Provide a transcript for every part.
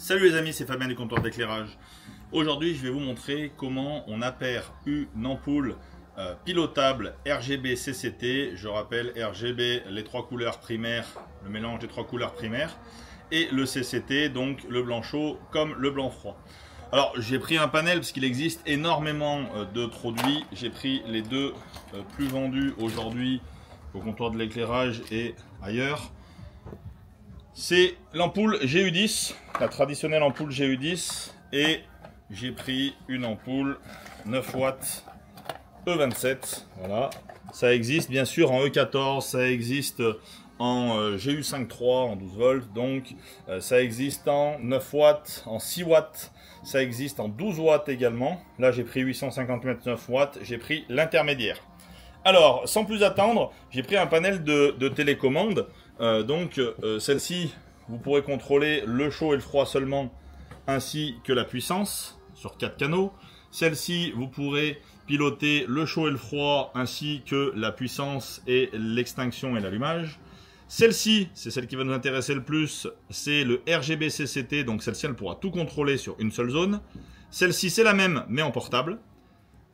Salut les amis, c'est Fabien du comptoir d'éclairage. Aujourd'hui, je vais vous montrer comment on appaire une ampoule pilotable RGB CCT. Je rappelle, RGB, les trois couleurs primaires, le mélange des trois couleurs primaires, et le CCT, donc le blanc chaud comme le blanc froid. Alors, j'ai pris un panel parce qu'il existe énormément de produits. J'ai pris les deux plus vendus aujourd'hui au comptoir de l'éclairage et ailleurs. C'est l'ampoule GU10, la traditionnelle ampoule GU10, et j'ai pris une ampoule 9 watts E27. Voilà, ça existe bien sûr en E14, ça existe en GU5.3 en 12 volts, donc ça existe en 9 watts, en 6 watts, ça existe en 12 watts également. Là j'ai pris 850 mètres 9 watts, j'ai pris l'intermédiaire. Alors, sans plus attendre, j'ai pris un panel de télécommande. Celle-ci, vous pourrez contrôler le chaud et le froid seulement, ainsi que la puissance sur 4 canaux. Celle-ci, vous pourrez piloter le chaud et le froid, ainsi que la puissance et l'extinction et l'allumage. Celle-ci, c'est celle qui va nous intéresser le plus, c'est le RGB CCT, donc celle-ci, elle pourra tout contrôler sur une seule zone. Celle-ci, c'est la même, mais en portable.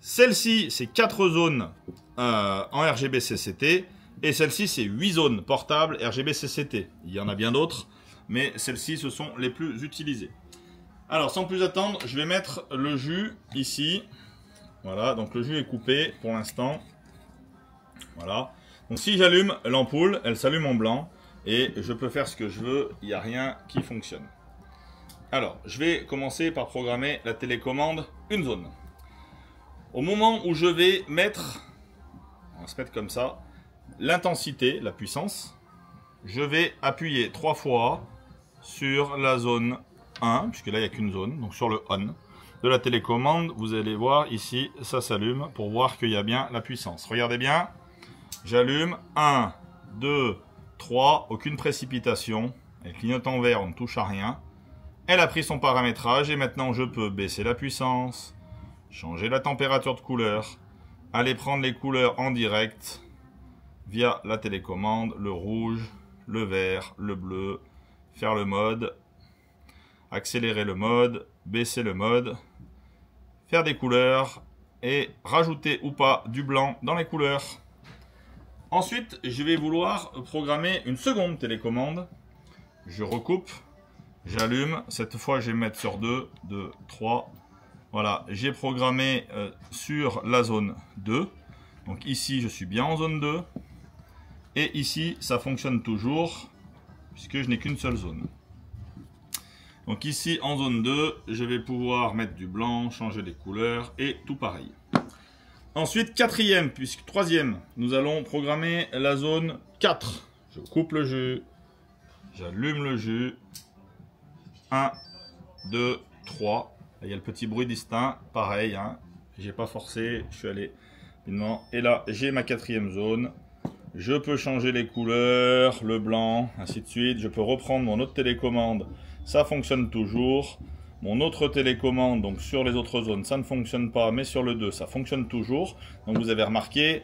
Celle-ci, c'est 4 zones en RGB CCT. Et celle-ci, c'est 8 zones portables RGB CCT. Il y en a bien d'autres, mais celles-ci, ce sont les plus utilisées. Alors, sans plus attendre, je vais mettre le jus ici. Voilà, donc le jus est coupé pour l'instant. Voilà. Donc si j'allume l'ampoule, elle s'allume en blanc. Et je peux faire ce que je veux, il n'y a rien qui fonctionne. Alors, je vais commencer par programmer la télécommande une zone. Au moment où je vais mettre, on va se mettre comme ça, l'intensité, la puissance, je vais appuyer 3 fois sur la zone 1, puisque là il n'y a qu'une zone, donc sur le ON de la télécommande. Vous allez voir ici, ça s'allume pour voir qu'il y a bien la puissance. Regardez bien, j'allume 1, 2, 3, aucune précipitation, elle clignote en vert, on ne touche à rien. Elle a pris son paramétrage et maintenant je peux baisser la puissance, changer la température de couleur, aller prendre les couleurs en direct via la télécommande, le rouge, le vert, le bleu, faire le mode, accélérer le mode, baisser le mode, faire des couleurs et rajouter ou pas du blanc dans les couleurs. Ensuite, je vais vouloir programmer une seconde télécommande. Je recoupe, j'allume, cette fois je vais mettre sur 2, 2, 3. Voilà, j'ai programmé sur la zone 2. Donc ici, je suis bien en zone 2. Et ici, ça fonctionne toujours, puisque je n'ai qu'une seule zone. Donc ici, en zone 2, je vais pouvoir mettre du blanc, changer les couleurs, et tout pareil. Ensuite, quatrième, puisque troisième, nous allons programmer la zone 4. Je coupe le jus, j'allume le jus. 1, 2, 3. Là, il y a le petit bruit distinct, pareil, hein. J'ai pas forcé, je suis allé rapidement. Et là, j'ai ma quatrième zone. Je peux changer les couleurs, le blanc, ainsi de suite. Je peux reprendre mon autre télécommande, ça fonctionne toujours. Mon autre télécommande, donc sur les autres zones, ça ne fonctionne pas, mais sur le 2, ça fonctionne toujours. Donc vous avez remarqué,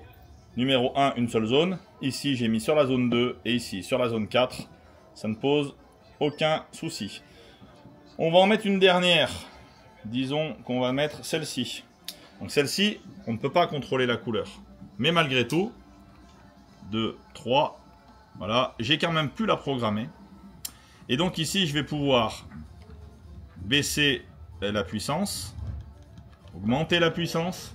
numéro 1, une seule zone. Ici, j'ai mis sur la zone 2 et ici, sur la zone 4. Ça ne pose aucun souci. On va en mettre une dernière. Disons qu'on va mettre celle-ci. Donc celle-ci, on ne peut pas contrôler la couleur. Mais malgré tout, 2, 3, voilà, j'ai quand même pu la programmer. Et donc ici, je vais pouvoir baisser la puissance, augmenter la puissance,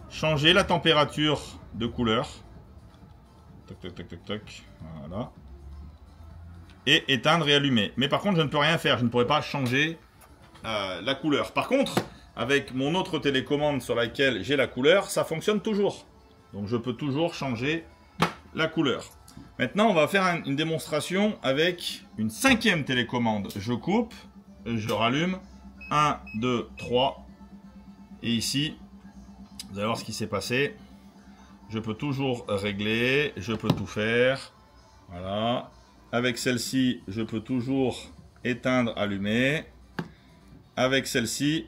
changer la température de couleur. Toc, toc, toc, toc, toc, voilà. Et éteindre et allumer. Mais par contre, je ne peux rien faire. Je ne pourrais pas changer la couleur. Par contre, avec mon autre télécommande sur laquelle j'ai la couleur, ça fonctionne toujours. Donc je peux toujours changer la couleur. Maintenant, on va faire une démonstration avec une cinquième télécommande. Je coupe, je rallume. 1, 2, 3. Et ici, vous allez voir ce qui s'est passé. Je peux toujours régler, je peux tout faire. Voilà. Avec celle-ci, je peux toujours éteindre, allumer. Avec celle-ci,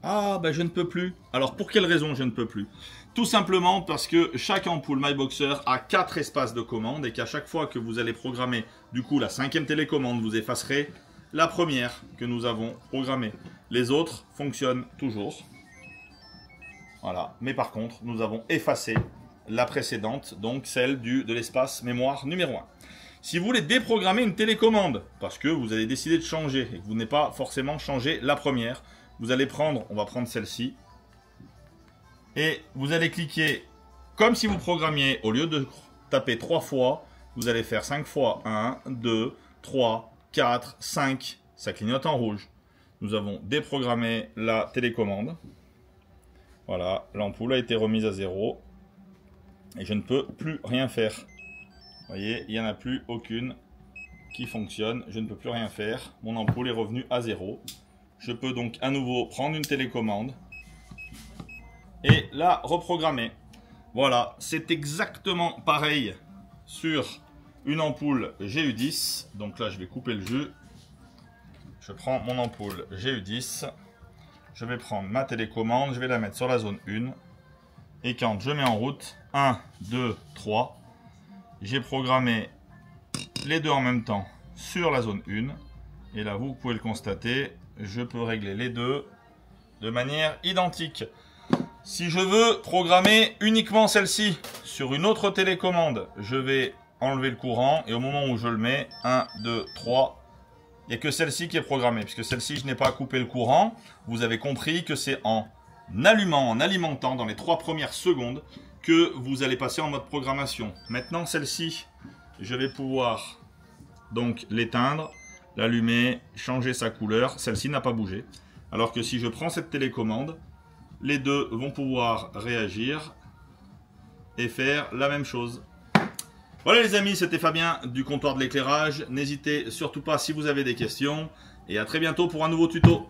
je ne peux plus. Alors, pour quelle raison je ne peux plus? Tout simplement parce que chaque ampoule MyBoxer a 4 espaces de commande et qu'à chaque fois que vous allez programmer du coup la cinquième télécommande, vous effacerez la première que nous avons programmée. Les autres fonctionnent toujours. Voilà. Mais par contre, nous avons effacé la précédente, donc celle de l'espace mémoire numéro 1. Si vous voulez déprogrammer une télécommande, parce que vous avez décidé de changer et que vous n'avez pas forcément changé la première, vous allez prendre, on va prendre celle-ci, et vous allez cliquer comme si vous programmiez, au lieu de taper 3 fois, vous allez faire 5 fois 1, 2, 3, 4, 5, ça clignote en rouge. Nous avons déprogrammé la télécommande. Voilà, l'ampoule a été remise à 0 et je ne peux plus rien faire. Vous voyez, il n'y en a plus aucune qui fonctionne. Je ne peux plus rien faire. Mon ampoule est revenue à 0. Je peux donc à nouveau prendre une télécommande et la reprogrammer. Voilà, c'est exactement pareil sur une ampoule GU10. Donc là, je vais couper le jus. Je prends mon ampoule GU10. Je vais prendre ma télécommande. Je vais la mettre sur la zone 1. Et quand je mets en route, 1, 2, 3... j'ai programmé les deux en même temps sur la zone 1. Et là, vous pouvez le constater, je peux régler les deux de manière identique. Si je veux programmer uniquement celle-ci sur une autre télécommande, je vais enlever le courant. Et au moment où je le mets, 1, 2, 3, il n'y a que celle-ci qui est programmée. Puisque celle-ci, je n'ai pas coupé le courant. Vous avez compris que c'est en allumant, en alimentant dans les 3 premières secondes que vous allez passer en mode programmation. Maintenant, celle-ci, je vais pouvoir donc l'éteindre, l'allumer, changer sa couleur. Celle-ci n'a pas bougé. Alors que si je prends cette télécommande, les deux vont pouvoir réagir et faire la même chose. Voilà les amis, c'était Fabien du comptoir de l'éclairage. N'hésitez surtout pas si vous avez des questions. Et à très bientôt pour un nouveau tuto.